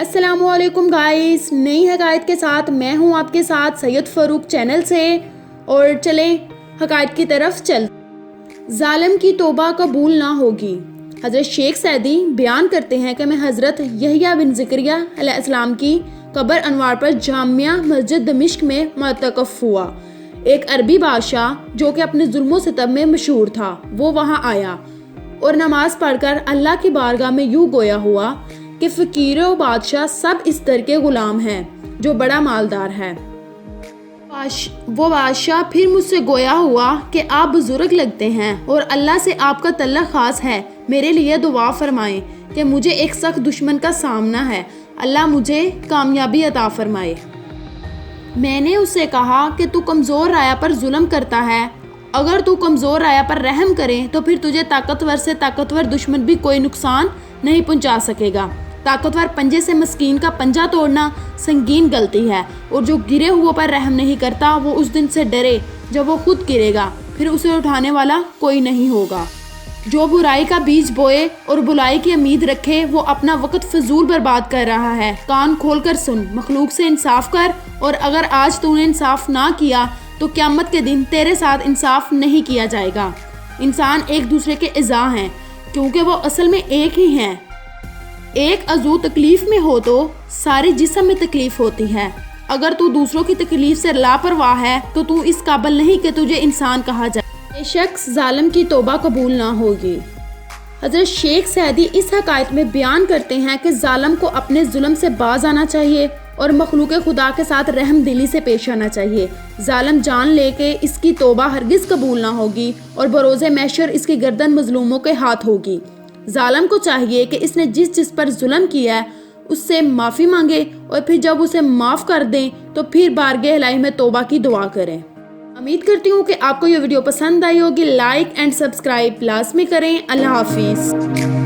अस्सलाम वालेकुम गाइस, नई हकायत के साथ मैं हूं आपके साथ सैयद फ़ारूक चैनल से। और चलें हकायत की तरफ चल। ज़ालिम की तौबा कबूल ना होगी। हज़रत शेख सैदी बयान करते हैं कि मैं हज़रत यहया बिन ज़करिया अलैहिस्सलाम की कब्र अनवार पर जामिया मस्जिद दमिश्क में मुअतकफ़ हुआ। एक अरबी बादशाह जो कि अपने जुल्मों सितम में मशहूर था, वो वहाँ आया और नमाज पढ़कर अल्लाह की बारगाह में यूँ गोया हुआ कि फ़कीर व बादशाह सब इस दर के ग़ुलाम हैं जो बड़ा मालदार है। वो बादशाह फिर मुझसे गोया हुआ कि आप बुजुर्ग लगते हैं और अल्लाह से आपका तल्लक ख़ास है, मेरे लिए दुआ फरमाएं कि मुझे एक सख्त दुश्मन का सामना है, अल्लाह मुझे कामयाबी अता फरमाए। मैंने उससे कहा कि तू कमज़ोर राया पर जुल्म करता है, अगर तू कमज़ोर राया पर रहम करे तो फिर तुझे ताकतवर से ताकतवर दुश्मन भी कोई नुकसान नहीं पहुंचा सकेगा। ताकतवर पंजे से मस्कीन का पंजा तोड़ना संगीन गलती है, और जो गिरे हुए पर रहम नहीं करता वो उस दिन से डरे जब वो खुद गिरेगा, फिर उसे उठाने वाला कोई नहीं होगा। जो बुराई का बीज बोए और बुलाई की उम्मीद रखे वो अपना वक्त फजूल बर्बाद कर रहा है। कान खोल कर सुन, मखलूक से इंसाफ कर, और अगर आज तूने इंसाफ ना किया तो क़यामत के दिन तेरे साथ इंसाफ नहीं किया जाएगा। इंसान एक दूसरे के इज़ा हैं क्योंकि वो असल में एक ही हैं। एक अज़ू तकलीफ़ में हो तो सारे जिस्म में तकलीफ़ होती है। अगर तू दूसरों की तकलीफ़ से लापरवाह है तो तू इस काबिल नहीं कि तुझे इंसान कहा जाए। ये शख्स ज़ालिम की तौबा कबूल ना होगी। हज़रत शेख सैदी इस हकायत में बयान करते हैं कि ज़ालिम को अपने जुल्म से बाज आना चाहिए और मखलूक खुदा के साथ रहम दिली से पेश आना चाहिए। ज़ालिम जान ले के इसकी तौबा हरगिज़ कबूल ना होगी और बरोज़े महशर इसकी गर्दन मजलूमों के हाथ होगी। ज़ालिम को चाहिए कि इसने जिस पर जुल्म किया है उससे माफ़ी मांगे, और फिर जब उसे माफ़ कर दें तो फिर बारगाह इलाही में तौबा की दुआ करें। उम्मीद करती हूँ कि आपको ये वीडियो पसंद आई होगी। लाइक एंड सब्सक्राइब लाज़मी करें। अल्लाह हाफिज़।